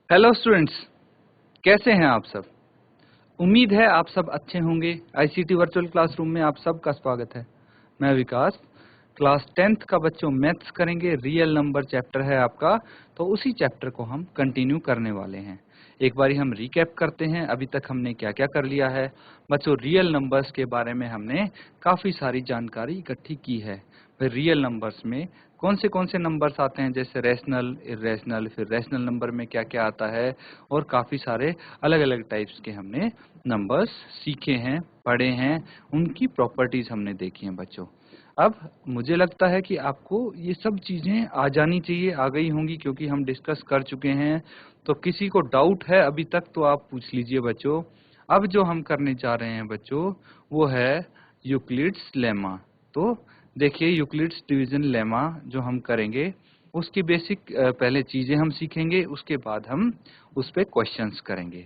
Hello students, कैसे हैं आप सब। उम्मीद है आप सब अच्छे होंगे। आईसीटी वर्चुअल क्लासरूम में आप सबका स्वागत है। मैं विकास, क्लास 10th का बच्चों मैथ्स करेंगे। रियल नंबर चैप्टर है आपका, तो उसी चैप्टर को हम कंटिन्यू करने वाले हैं। एक बारी हम रिकैप करते हैं अभी तक हमने क्या क्या कर लिया है। बच्चों, रियल नंबर्स के बारे में हमने काफ़ी सारी जानकारी इकट्ठी की है। फिर रियल नंबर्स में कौन से नंबर्स आते हैं, जैसे रैशनल, इरेशनल, फिर रैशनल नंबर में क्या क्या आता है, और काफ़ी सारे अलग अलग टाइप्स के हमने नंबर्स सीखे हैं, पढ़े हैं, उनकी प्रॉपर्टीज हमने देखी हैं बच्चों। अब मुझे लगता है कि आपको ये सब चीज़ें आ जानी चाहिए, आ गई होंगी, क्योंकि हम डिस्कस कर चुके हैं। तो किसी को डाउट है अभी तक तो आप पूछ लीजिए बच्चों। अब जो हम करने जा रहे हैं बच्चों, वो है यूक्लिड्स लेमा। तो देखिए, यूक्लिड्स डिवीजन लेमा जो हम करेंगे, उसकी बेसिक पहले चीज़ें हम सीखेंगे, उसके बाद हम उस पर क्वेश्चंस करेंगे।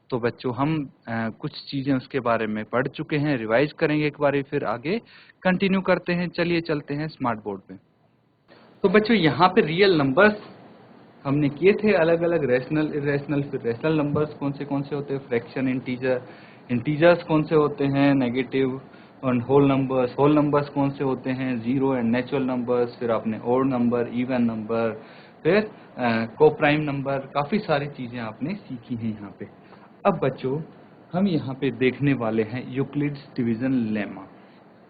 तो बच्चों, हम कुछ चीज़ें उसके बारे में पढ़ चुके हैं, रिवाइज करेंगे एक बार, फिर आगे कंटिन्यू करते हैं। चलिए चलते हैं स्मार्ट बोर्ड पे। तो बच्चों, यहाँ पे रियल नंबर्स हमने किए थे अलग अलग, रैशनल, इरेशनल, फिर रैशनल नंबर्स कौन से होते हैं, फ्रैक्शन, इंटीजर, इंटीजर्स कौन से होते हैं, नेगेटिव और होल नंबर्स कौन से होते हैं, जीरो एंड नेचुरल नंबर्स, फिर आपने ओड नंबर, इवन नंबर, फिर को प्राइम नंबर, काफ़ी सारी चीज़ें आपने सीखी हैं यहाँ पे। अब बच्चों, हम यहाँ पे देखने वाले हैं यूक्लिड्स डिवीजन लेमा।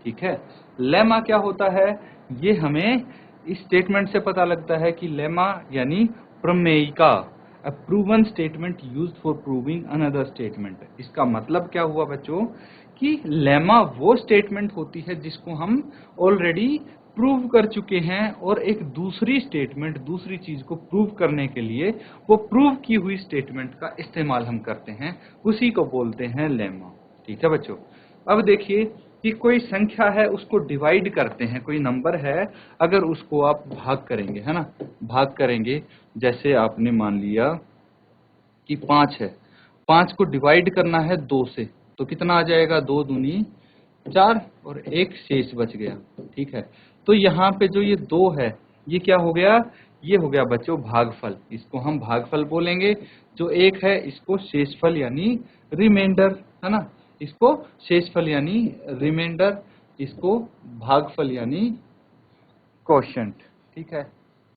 ठीक है, लेमा क्या होता है, ये हमें इस स्टेटमेंट से पता लगता है कि लेमा यानी प्रमेयिका, a proven statement used for proving another statement. इसका मतलब क्या हुआ बच्चों, कि लेमा वो स्टेटमेंट होती है जिसको हम ऑलरेडी प्रूव कर चुके हैं, और एक दूसरी स्टेटमेंट, दूसरी चीज को प्रूव करने के लिए वो प्रूव की हुई स्टेटमेंट का इस्तेमाल हम करते हैं, उसी को बोलते हैं लेमा। ठीक है बच्चों। अब देखिए कि कोई संख्या है, उसको डिवाइड करते हैं, कोई नंबर है, अगर उसको आप भाग करेंगे, है ना, भाग करेंगे, जैसे आपने मान लिया कि 5 है, 5 को डिवाइड करना है 2 से, तो कितना आ जाएगा, 2 दूनी 4 और एक शेष बच गया। ठीक है, तो यहाँ पे जो ये 2 है, ये क्या हो गया, ये हो गया बच्चों भागफल, इसको हम भागफल बोलेंगे। जो 1 है, इसको शेषफल यानी रिमाइंडर, है ना, इसको शेषफल यानी रिमाइंडर, इसको भागफल यानी क्वोशंट। ठीक है,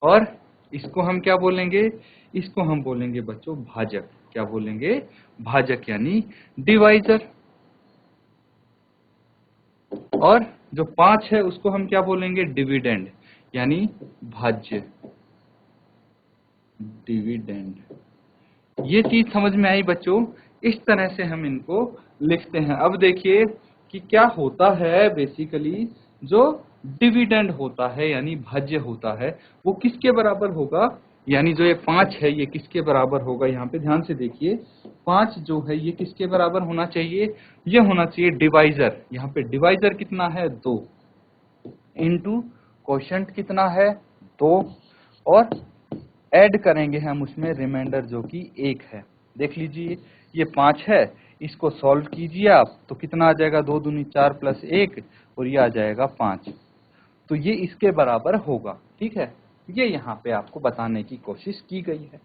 और इसको हम क्या बोलेंगे, इसको हम बोलेंगे बच्चों भाजक। क्या बोलेंगे, भाजक यानी डिवाइजर। और जो 5 है, उसको हम क्या बोलेंगे, डिविडेंड यानी भाज्य, डिविडेंड। ये चीज समझ में आई बच्चों, इस तरह से हम इनको लिखते हैं। अब देखिए कि क्या होता है, बेसिकली जो डिविडेंड होता है यानी भाज्य होता है, वो किसके बराबर होगा, यानी जो ये 5 है, ये किसके बराबर होगा, यहाँ पे ध्यान से देखिए, 5 जो है ये किसके बराबर होना चाहिए, ये होना चाहिए डिवाइजर। यहाँ पे डिवाइजर कितना है, 2, इंटू क्वोशंट कितना है, 2, और ऐड करेंगे हम उसमें रिमाइंडर जो कि 1 है। देख लीजिए, ये 5 है, इसको सॉल्व कीजिए आप, तो कितना आ जाएगा, 2 दूनी 4 प्लस 1, और ये आ जाएगा 5। तो ये इसके बराबर होगा। ठीक है, ये यहाँ पे आपको बताने की कोशिश की गई है।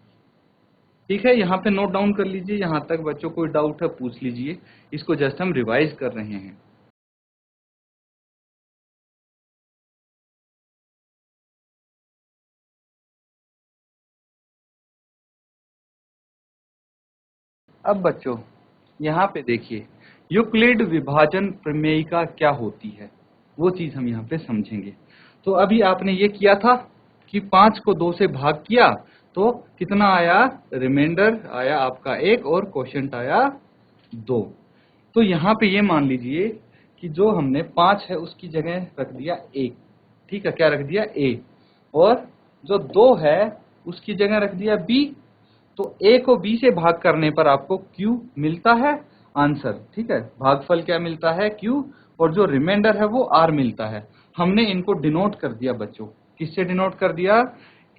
ठीक है, यहाँ पे नोट डाउन कर लीजिए। यहाँ तक बच्चों कोई डाउट है पूछ लीजिए, इसको जस्ट हम रिवाइज कर रहे हैं। अब बच्चों, यहाँ पे देखिए, यूक्लिड विभाजन प्रमेयिका क्या होती है, वो चीज हम यहाँ पे समझेंगे। तो अभी आपने ये किया था कि 5 को 2 से भाग किया, तो कितना आया, रिमाइंडर आया आपका 1, और क्वोशंट आया 2। तो यहाँ पे ये मान लीजिए कि जो हमने 5 है, उसकी जगह रख दिया 1। ठीक है, क्या रख दिया, a, और जो 2 है, उसकी जगह रख दिया b। तो a को b से भाग करने पर आपको q मिलता है आंसर। ठीक है, भागफल क्या मिलता है, q, और जो रिमाइंडर है वो r मिलता है। हमने इनको डिनोट कर दिया बच्चों, किससे डिनोट कर दिया,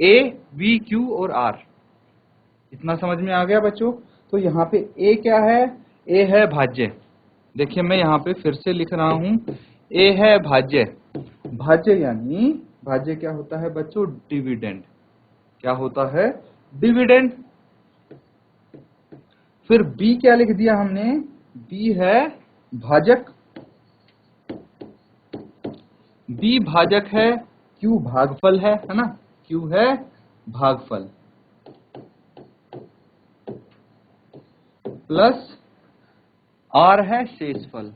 a, b, q और r। इतना समझ में आ गया बच्चों। तो यहाँ पे a क्या है, a है भाज्य। देखिए, मैं यहाँ पे फिर से लिख रहा हूं, a है भाज्य। भाज्य यानी, भाज्य क्या होता है बच्चों, डिविडेंड। क्या होता है, डिविडेंड। फिर b क्या लिख दिया हमने, b है भाजक, b भाजक है, q भागफल है ना, q है भागफल, प्लस r है शेषफल,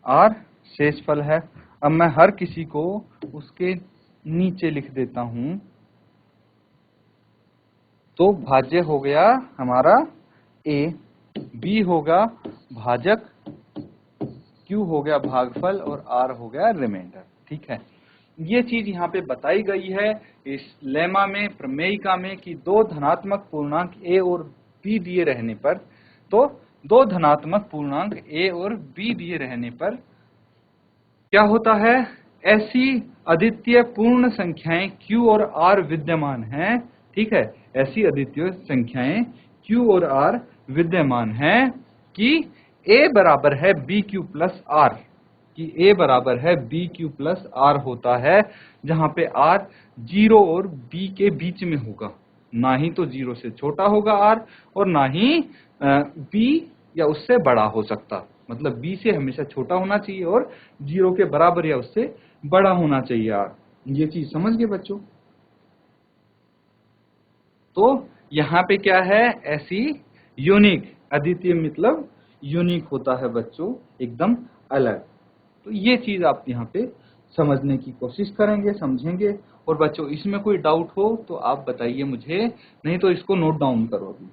r शेषफल है। अब मैं हर किसी को उसके नीचे लिख देता हूं, तो भाज्य हो गया हमारा a, b होगा भाजक, q हो गया भागफल और r हो गया रिमाइंडर। ठीक है, ये चीज यहाँ पे बताई गई है इस लेमा में, प्रमेयिका में, कि दो धनात्मक पूर्णांक a और b दिए रहने पर, तो दो धनात्मक पूर्णांक a और b दिए रहने पर क्या होता है, ऐसी अद्वितीय पूर्ण संख्याएं q और r विद्यमान हैं। ठीक है, ऐसी अद्वितीय संख्याएं q और r विद्यमान हैं कि a बराबर है bq प्लस r, कि a बराबर है bq प्लस r होता है, जहां पे r 0 और b के बीच में होगा, ना ही तो 0 से छोटा होगा r और ना ही b या उससे बड़ा हो सकता, मतलब b से हमेशा छोटा होना चाहिए और 0 के बराबर या उससे बड़ा होना चाहिए r। ये चीज समझ गए बच्चों? तो यहाँ पे क्या है, ऐसी यूनिक, अद्वितीय मतलब यूनिक होता है बच्चों, एकदम अलग। तो ये चीज आप यहाँ पे समझने की कोशिश करेंगे, समझेंगे। और बच्चों इसमें कोई डाउट हो तो आप बताइए मुझे, नहीं तो इसको नोट डाउन करो अभी।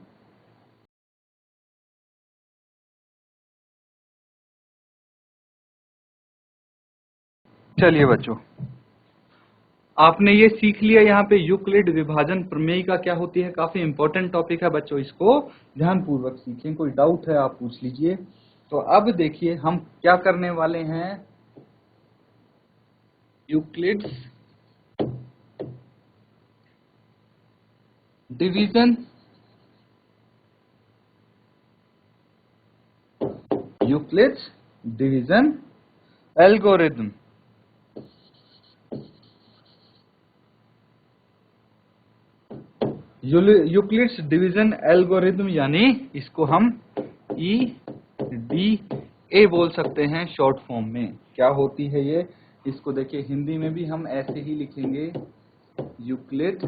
चलिए बच्चों, आपने ये सीख लिया यहाँ पे यूक्लिड विभाजन प्रमेयिका क्या होती है, काफी इंपॉर्टेंट टॉपिक है बच्चों, इसको ध्यान पूर्वक सीखें। कोई डाउट है आप पूछ लीजिए। तो अब देखिए हम क्या करने वाले हैं, Euclid's division, Euclid's division algorithm. Euclid's division algorithm, यानी इसको हम EDA बोल सकते हैं शॉर्ट फॉर्म में। क्या होती है ये, इसको देखिए हिंदी में भी हम ऐसे ही लिखेंगे, यूक्लिड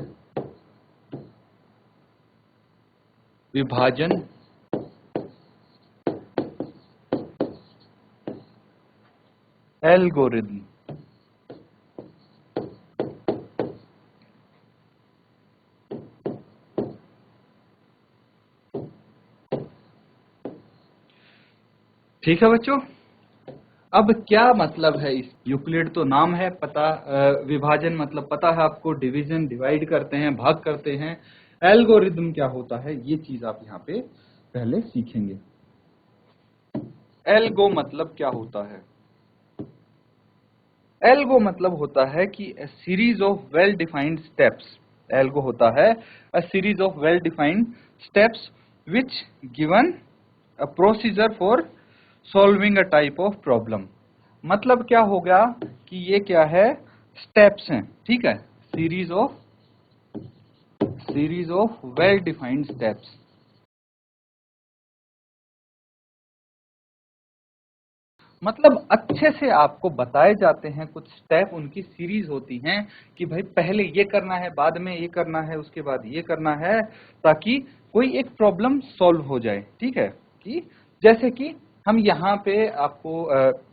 विभाजन एल्गोरिथम। ठीक है बच्चों, अब क्या मतलब है इस, यूक्लिड तो नाम है पता, विभाजन मतलब पता है आपको, डिवीजन डिवाइड करते हैं, भाग करते हैं। एल्गोरिथम क्या होता है, ये चीज आप यहाँ पे पहले सीखेंगे। एल्गो मतलब क्या होता है, एल्गो मतलब होता है कि a series of well defined steps, algo होता है a series of well defined steps which given a procedure for solving a type of problem। मतलब क्या होगा कि ये क्या है, स्टेप्स हैं। ठीक है, series of well defined steps. मतलब अच्छे से आपको बताए जाते हैं कुछ स्टेप, उनकी सीरीज होती हैं कि भाई पहले ये करना है, बाद में ये करना है, उसके बाद ये करना है, ताकि कोई एक प्रॉब्लम सॉल्व हो जाए। ठीक है, कि जैसे कि हम यहाँ पे आपको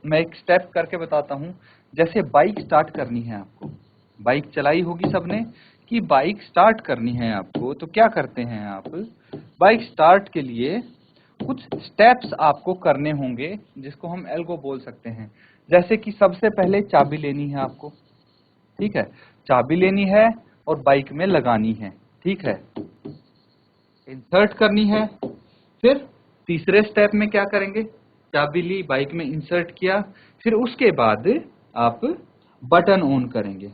मैं एक स्टेप करके बताता हूँ। जैसे बाइक स्टार्ट करनी है आपको, बाइक चलाई होगी सबने, कि बाइक स्टार्ट करनी है आपको, तो क्या करते हैं आप, बाइक स्टार्ट के लिए कुछ स्टेप्स आपको करने होंगे, जिसको हम एल्गो बोल सकते हैं। जैसे कि सबसे पहले चाबी लेनी है आपको। ठीक है, चाबी लेनी है और बाइक में लगानी है। ठीक है, इंसर्ट करनी है। फिर तीसरे स्टेप में क्या करेंगे, चाबी ली, बाइक में इंसर्ट किया, फिर उसके बाद आप बटन ऑन करेंगे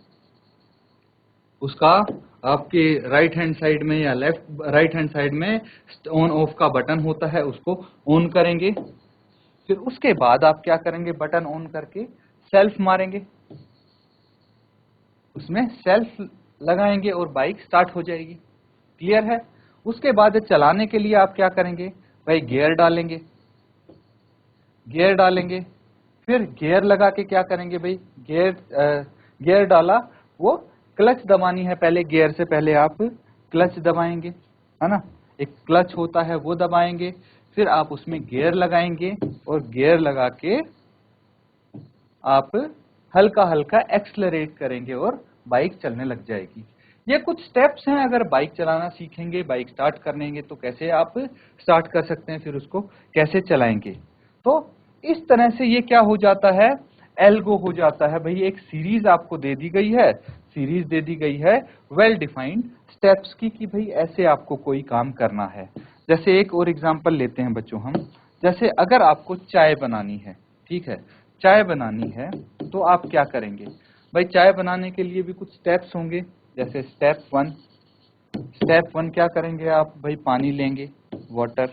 उसका, आपके राइट हैंड साइड में या लेफ्ट राइट हैंड साइड में ऑन ऑफ का बटन होता है, उसको ऑन करेंगे। फिर उसके बाद आप क्या करेंगे, बटन ऑन करके सेल्फ मारेंगे, उसमें सेल्फ लगाएंगे और बाइक स्टार्ट हो जाएगी। क्लियर है। उसके बाद चलाने के लिए आप क्या करेंगे भाई, गियर डालेंगे, गियर डालेंगे, फिर गियर लगा के क्या करेंगे भाई, गियर डाला, वो क्लच दबानी है, पहले गियर से पहले आप क्लच दबाएंगे, है ना, एक क्लच होता है वो दबाएंगे, फिर आप उसमें गियर लगाएंगे और गियर लगा के आप हल्का हल्का एक्सलरेट करेंगे और बाइक चलने लग जाएगी। ये कुछ स्टेप्स हैं, अगर बाइक चलाना सीखेंगे, बाइक स्टार्ट करेंगे तो कैसे आप स्टार्ट कर सकते हैं, फिर उसको कैसे चलाएंगे। तो इस तरह से ये क्या हो जाता है, एल्गो हो जाता है भाई। एक सीरीज आपको दे दी गई है, सीरीज दे दी गई है वेल डिफाइंड स्टेप्स की कि भाई ऐसे आपको कोई काम करना है। जैसे एक और एग्जांपल लेते हैं बच्चों हम, जैसे अगर आपको चाय बनानी है, ठीक है, चाय बनानी है तो आप क्या करेंगे भाई, चाय बनाने के लिए भी कुछ स्टेप्स होंगे। जैसे स्टेप वन क्या करेंगे आप भाई, पानी लेंगे, वाटर,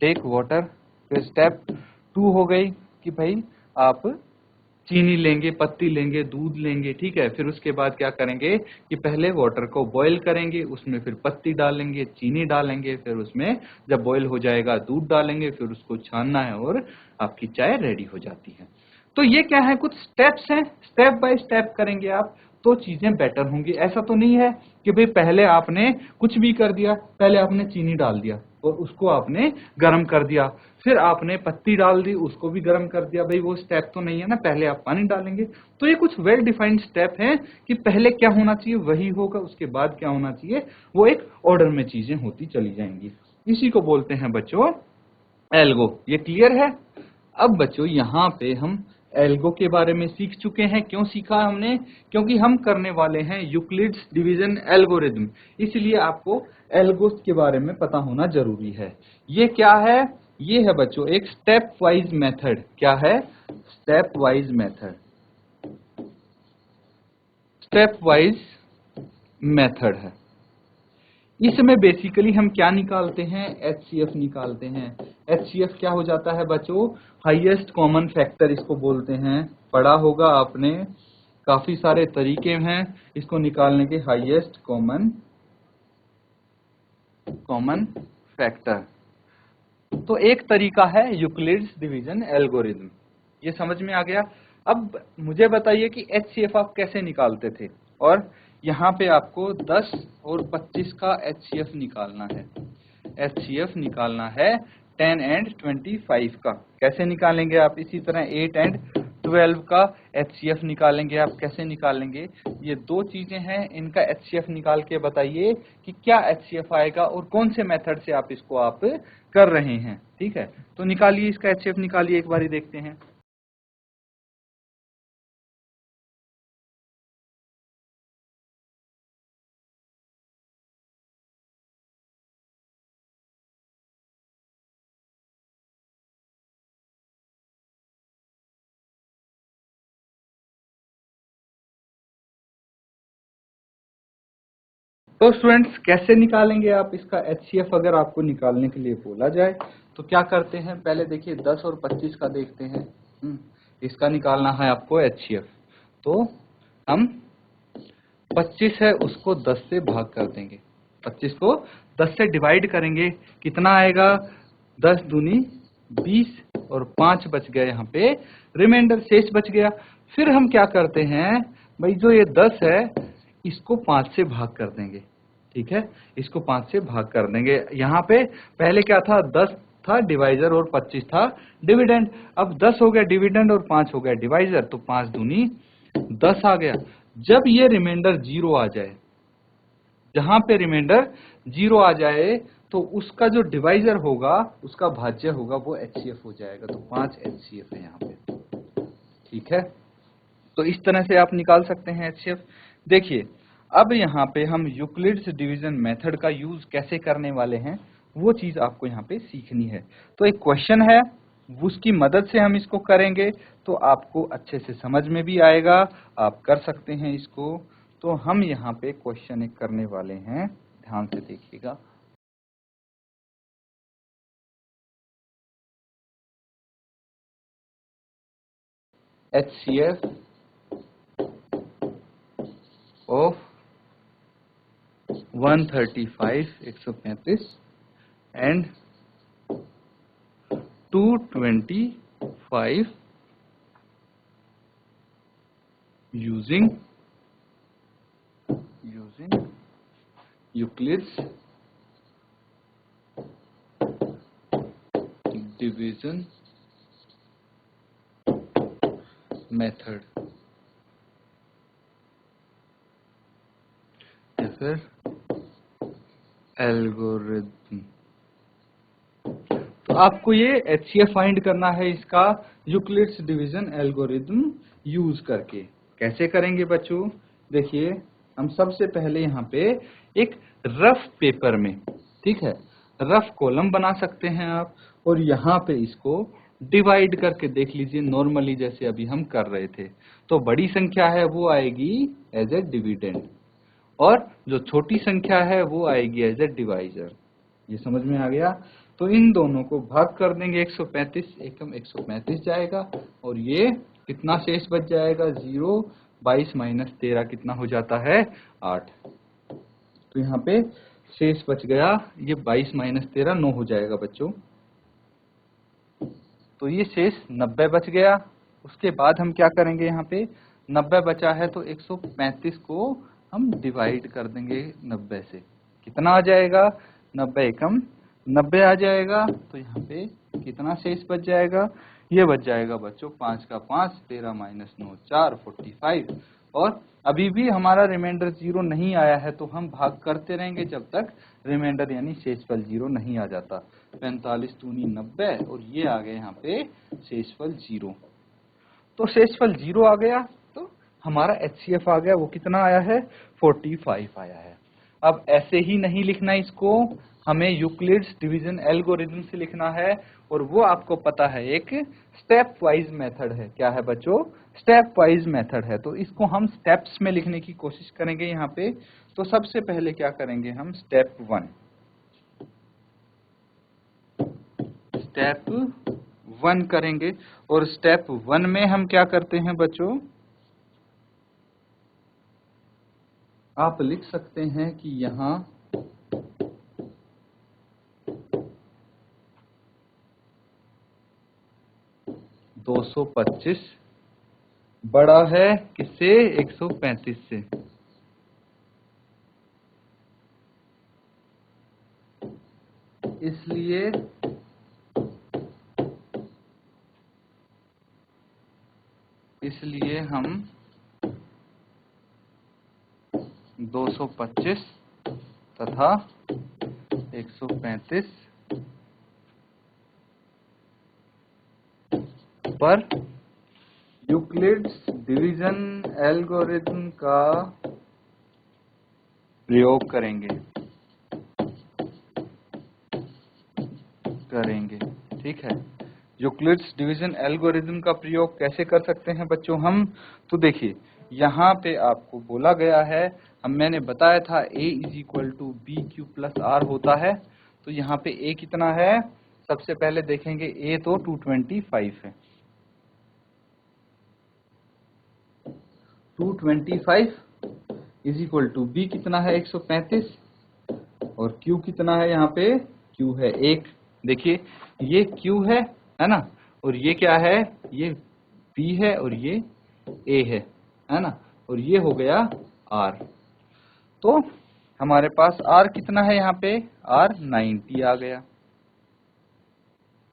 टेक वाटर। फिर स्टेप टू हो गई कि भाई आप चीनी लेंगे, पत्ती लेंगे, दूध लेंगे, ठीक है। फिर उसके बाद क्या करेंगे कि पहले वाटर को बॉईल करेंगे, उसमें फिर पत्ती डालेंगे, चीनी डालेंगे, फिर उसमें जब बॉईल हो जाएगा दूध डालेंगे, फिर उसको छानना है और आपकी चाय रेडी हो जाती है। तो ये क्या है, कुछ स्टेप्स हैं, स्टेप बाय स्टेप करेंगे आप तो चीजें बेटर होंगी। ऐसा तो नहीं है कि भाई पहले आपने कुछ भी कर दिया, पहले आपने चीनी डाल दिया और उसको आपने गर्म कर दिया, फिर आपने पत्ती डाल दी, उसको भी गर्म कर दिया, भाई वो स्टेप तो नहीं है ना, पहले आप पानी डालेंगे। तो ये कुछ वेल डिफाइंड स्टेप हैं कि पहले क्या होना चाहिए वही होगा, उसके बाद क्या होना चाहिए, वो एक ऑर्डर में चीजें होती चली जाएंगी। इसी को बोलते हैं बच्चों एल्गो। ये क्लियर है। अब बच्चों यहाँ पे हम एल्गो के बारे में सीख चुके हैं। क्यों सीखा हमने, क्योंकि हम करने वाले हैं यूक्लिड्स डिवीजन एल्गोरिथम, इसलिए आपको एल्गोस के बारे में पता होना जरूरी है। ये क्या है, ये है बच्चों एक स्टेप वाइज मेथड। क्या है, step wise method, step wise method है। इसमें बेसिकली हम क्या निकालते हैं, HCF निकालते हैं। HCF क्या हो जाता है बच्चों, हाईएस्ट कॉमन फैक्टर इसको बोलते हैं। पढ़ा होगा आपने, काफी सारे तरीके हैं इसको निकालने के, हाईएस्ट कॉमन फैक्टर। तो एक तरीका है यूक्लिड्स डिवीजन एल्गोरिथम, ये समझ में आ गया। अब मुझे बताइए कि HCF आप कैसे निकालते थे, और यहाँ पे आपको 10 और 25 का HCF निकालना है। HCF निकालना है 10 एंड 25 का। कैसे निकालेंगे आप, इसी तरह 8 एंड 12 का HCF निकालेंगे आप। कैसे निकालेंगे, ये दो चीजें हैं, इनका HCF निकाल के बताइए कि क्या HCF आएगा और कौन से मेथड से आप इसको आप कर रहे हैं, ठीक है। तो निकालिए, इसका HCF निकालिए, एक बारी देखते हैं। तो स्टूडेंट्स कैसे निकालेंगे आप इसका HCF, अगर आपको निकालने के लिए बोला जाए तो क्या करते हैं, पहले देखिए 10 और 25 का देखते हैं। इसका निकालना है आपको HCF। तो हम 25 है उसको 10 से भाग कर देंगे, 25 को 10 से डिवाइड करेंगे, कितना आएगा, 10 दूनी 20 और 5 बच गया, यहाँ पे रिमाइंडर शेष बच गया। फिर हम क्या करते हैं भाई, जो ये 10 है इसको 5 से भाग कर देंगे, ठीक है, इसको 5 से भाग कर देंगे। यहाँ पे पहले क्या था, 10 था डिवाइजर और 25 था डिविडेंड। अब 10 हो गया डिविडेंड और 5 हो गया डिवाइजर, तो 5 दूनी 10 आ गया। जब ये रिमाइंडर 0 आ जाए, जहां पे रिमाइंडर 0 आ जाए, तो उसका जो डिवाइजर होगा, उसका भाज्य होगा, वो HCF हो जाएगा। तो 5 HCF है यहाँ पे, ठीक है। तो इस तरह से आप निकाल सकते हैं HCF। देखिए अब यहाँ पे हम यूक्लिड्स डिवीजन मेथड का यूज कैसे करने वाले हैं, वो चीज आपको यहाँ पे सीखनी है। तो एक क्वेश्चन है, उसकी मदद से हम इसको करेंगे तो आपको अच्छे से समझ में भी आएगा, आप कर सकते हैं इसको। तो हम यहाँ पे क्वेश्चन एक करने वाले हैं, ध्यान से देखिएगा। HCF of 135 135 and 225 using Euclid's division method या फिर एल्गोरिथम। तो आपको ये HCF फाइंड करना है इसका यूक्लिड्स डिवीजन एल्गोरिथम यूज करके। कैसे करेंगे बच्चों? देखिए, हम सबसे पहले यहाँ पे एक रफ पेपर में, ठीक है, रफ कॉलम बना सकते हैं आप, और यहाँ पे इसको डिवाइड करके देख लीजिए नॉर्मली जैसे अभी हम कर रहे थे। तो बड़ी संख्या है वो आएगी एज ए डिविडेंड, और जो छोटी संख्या है वो आएगी एज ए डिवाइजर। ये समझ में आ गया? तो इन दोनों को भाग कर देंगे 135, एकम 135 जाएगा, और ये कितना शेष बच जाएगा? 0, 22 माइनस 13 कितना हो जाता है? 8। तो यहाँ पे शेष बच गया, ये 22 माइनस 13 9 हो जाएगा बच्चों। तो ये शेष 90 बच गया। उसके बाद हम क्या करेंगे? यहाँ पे 90 बचा है तो 135 को हम डिवाइड कर देंगे 90 से। कितना आ जाएगा? 90 एकम 90 आ जाएगा। तो यहाँ पे कितना शेष बच जाएगा? ये बच जाएगा बच्चों 5 का 5, 13 माइनस 9 4, 45। और अभी भी हमारा रिमाइंडर 0 नहीं आया है, तो हम भाग करते रहेंगे जब तक रिमाइंडर यानी शेषफल 0 नहीं आ जाता। 45 दूनी 90, और ये आ गए यहाँ पे शेषफल 0। तो शेषफल 0 आ गया, तो हमारा HCF आ गया। वो कितना आया है? 45 आया है। अब ऐसे ही नहीं लिखना इसको, हमें यूक्लिड्स डिवीजन एल्गोरिथम से लिखना है, और वो आपको पता है एक स्टेप वाइज मेथड है। क्या है बच्चों? स्टेप वाइज मेथड है। तो इसको हम स्टेप्स में लिखने की कोशिश करेंगे यहाँ पे। तो सबसे पहले क्या करेंगे हम? स्टेप 1 करेंगे, और स्टेप 1 में हम क्या करते हैं बच्चों? आप लिख सकते हैं कि यहाँ 225 बड़ा है किससे? 135 से। इसलिए हम 225 तथा 135 पर यूक्लिड्स डिवीजन एल्गोरिथम का प्रयोग करेंगे। ठीक है, यूक्लिड्स डिवीजन एल्गोरिथम का प्रयोग कैसे कर सकते हैं बच्चों हम? तो देखिए, यहाँ पे आपको बोला गया है, मैंने बताया था A = BQ + R होता है। तो यहाँ पे A कितना है? सबसे पहले देखेंगे, A तो 225 है। 225 = B कितना है? 135, और Q कितना है? यहाँ पे Q है 1। देखिए, ये Q है ना, और ये क्या है? ये B है, और ये A है ना, और ये हो गया R। तो हमारे पास R कितना है? यहाँ पे R 90 आ गया।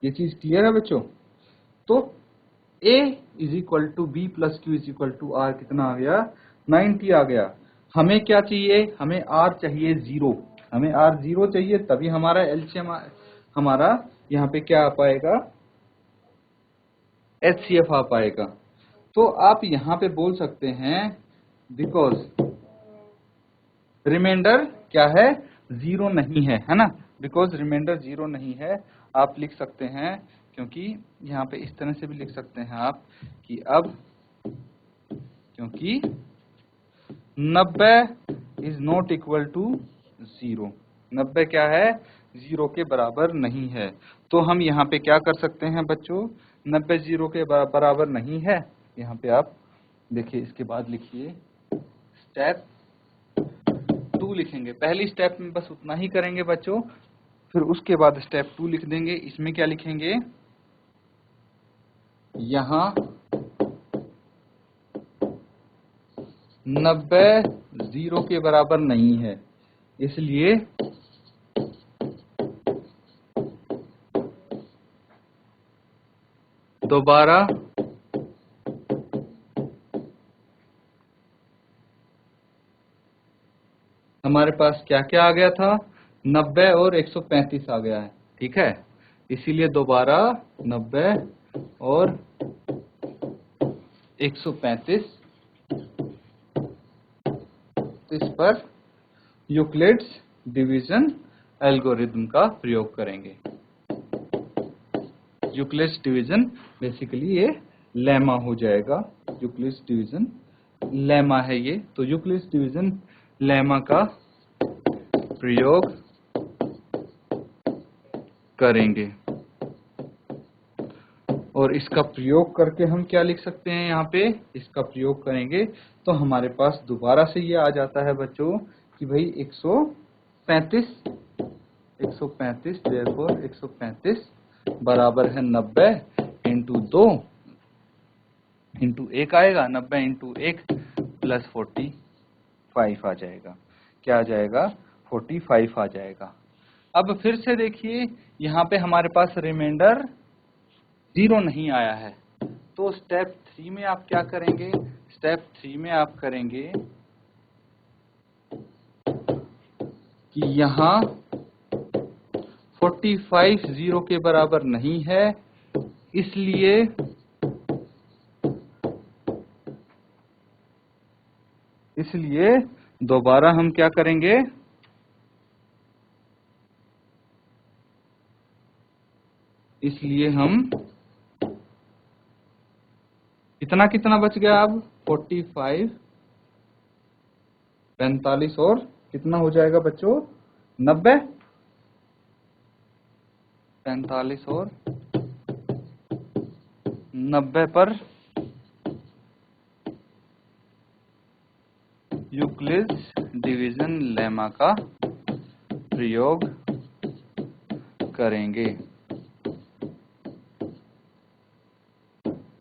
ये चीज क्लियर है बच्चों? तो A = B + Q = R कितना आ गया? 90 आ गया। हमें क्या चाहिए? हमें R चाहिए 0। हमें R 0 चाहिए, तभी हमारा LCM हमारा यहाँ पे क्या आ पाएगा? HCF आ पाएगा। तो आप यहाँ पे बोल सकते हैं, बिकॉज रिमाइंडर क्या है? 0 नहीं है ना, बिकॉज रिमाइंडर 0 नहीं है। आप लिख सकते हैं, क्योंकि यहाँ पे इस तरह से भी लिख सकते हैं आप कि अब क्योंकि 90 इज नॉट इक्वल टू 0, 90 क्या है? 0 के बराबर नहीं है। तो हम यहाँ पे क्या कर सकते हैं बच्चों? 90 0 के बराबर नहीं है। यहाँ पे आप देखिए, इसके बाद लिखिए स्टेप 2 2 लिखेंगे। पहली स्टेप में बस उतना ही करेंगे बच्चों, फिर उसके बाद स्टेप 2 लिख देंगे। इसमें क्या लिखेंगे, यहां 90 0 के बराबर नहीं है, इसलिए दोबारा हमारे पास क्या क्या आ गया था, 90 और 135 आ गया है, ठीक है। इसीलिए दोबारा 90 और 135 इस पर यूक्लिड्स डिवीजन एल्गोरिथम का प्रयोग करेंगे। यूक्लिड्स डिवीजन बेसिकली ये लेमा हो जाएगा, यूक्लिड्स डिवीजन लेमा है ये, तो यूक्लिड्स डिवीजन लेमा का प्रयोग करेंगे। और इसका प्रयोग करके हम क्या लिख सकते हैं, यहाँ पे इसका प्रयोग करेंगे तो हमारे पास दोबारा से ये आ जाता है बच्चों कि भाई 135 therefore 135 बराबर है 90 इंटू 2 इंटू 1 आएगा, 90 इंटू 1 प्लस 45 आ जाएगा। क्या आ जाएगा, 45 आ जाएगा। अब फिर से देखिए यहाँ पे हमारे पास रिमाइंडर 0 नहीं आया है, तो स्टेप 3 में आप क्या करेंगे, स्टेप 3 में आप करेंगे कि यहाँ 45 0 के बराबर नहीं है, इसलिए दोबारा हम क्या करेंगे, इसलिए हम कितना बच गया, अब 45 45 और कितना हो जाएगा बच्चों 90, 45 और 90 पर यूक्लिड्स डिवीजन लेमा का प्रयोग करेंगे।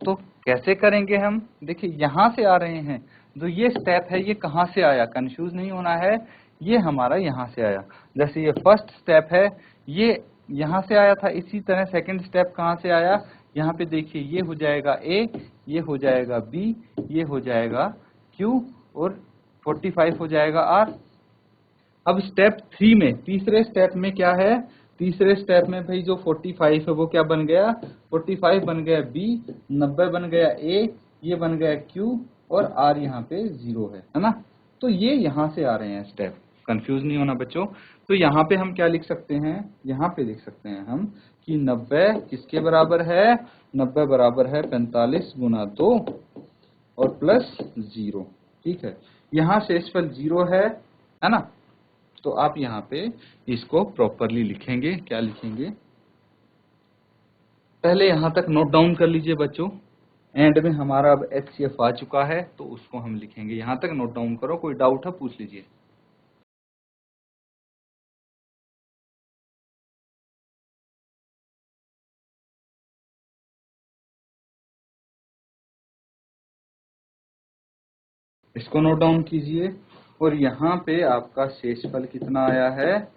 तो कैसे करेंगे हम, देखिए यहां से आ रहे हैं, जो ये स्टेप है ये कहां से आया, कंफ्यूज नहीं होना है, ये हमारा यहां से आया। जैसे ये फर्स्ट स्टेप है ये यहां से आया था, इसी तरह सेकंड स्टेप कहां से आया, यहाँ पे देखिए ये हो जाएगा ए, ये हो जाएगा बी, ये हो जाएगा क्यू और 45 हो जाएगा आर। अब स्टेप 3 में, तीसरे स्टेप में क्या है, तीसरे स्टेप में भाई जो 45 है वो क्या बन गया, 45 बन गया बी, 90 बन गया ए, ये बन गया क्यू और आर यहाँ पे 0 है ना। तो ये यहाँ से आ रहे हैं स्टेप, कंफ्यूज नहीं होना बच्चों। तो यहाँ पे हम क्या लिख सकते हैं, यहाँ पे लिख सकते हैं हम कि 90 किसके बराबर है, 90 बराबर है 45 गुना 2 और प्लस 0, ठीक है। यहाँ शेषफल 0 है ना, तो आप यहाँ पे इसको प्रॉपरली लिखेंगे। क्या लिखेंगे, पहले यहाँ तक नोट डाउन कर लीजिए बच्चों, एंड में हमारा अब HCF आ चुका है तो उसको हम लिखेंगे। यहाँ तक नोट डाउन करो, कोई डाउट है पूछ लीजिए। इसको नोट डाउन कीजिए। और यहाँ पे आपका शेषफल कितना आया है,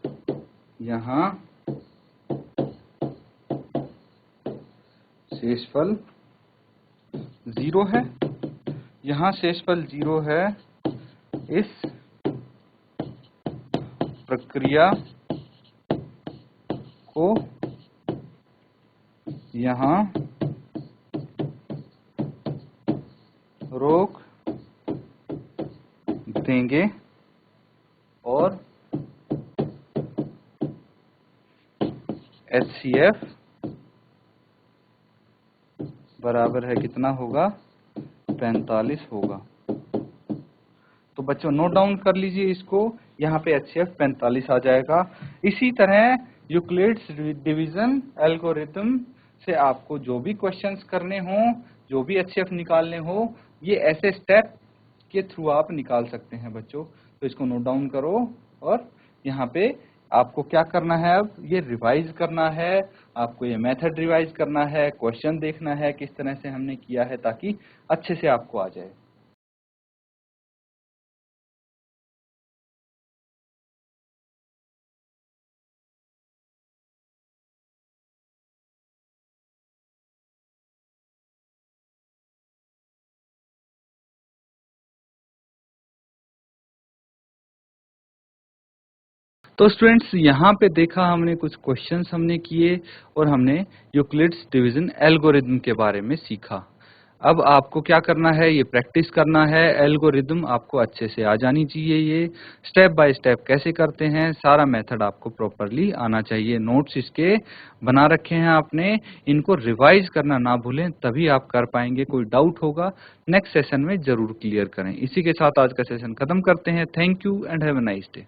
यहाँ शेषफल 0 है, यहाँ शेषफल 0 है। इस प्रक्रिया को यहाँ रोक देंगे और HCF बराबर है कितना होगा, 45 होगा। तो बच्चों नोट डाउन कर लीजिए इसको, यहाँ पे HCF 45 आ जाएगा। इसी तरह यूक्लिड्स डिवीजन एल्गोरिथम से आपको जो भी क्वेश्चंस करने हो, जो भी HCF निकालने हो, ये ऐसे स्टेप के थ्रू आप निकाल सकते हैं बच्चों। तो इसको नोट डाउन करो और यहाँ पे आपको क्या करना है, अब ये रिवाइज करना है, आपको ये मेथड रिवाइज करना है, क्वेश्चन देखना है किस तरह से हमने किया है ताकि अच्छे से आपको आ जाए। तो स्टूडेंट्स यहाँ पे देखा हमने कुछ क्वेश्चंस हमने किए और हमने यूक्लिड्स डिवीजन एल्गोरिथम के बारे में सीखा। अब आपको क्या करना है, ये प्रैक्टिस करना है। एल्गोरिथम आपको अच्छे से आ जानी चाहिए, ये स्टेप बाय स्टेप कैसे करते हैं सारा मेथड आपको प्रॉपरली आना चाहिए। नोट्स इसके बना रखे हैं आपने, इनको रिवाइज करना ना भूलें, तभी आप कर पाएंगे। कोई डाउट होगा नेक्स्ट सेशन में जरूर क्लियर करें। इसी के साथ आज का सेशन खत्म करते हैं। Thank you and have a nice day.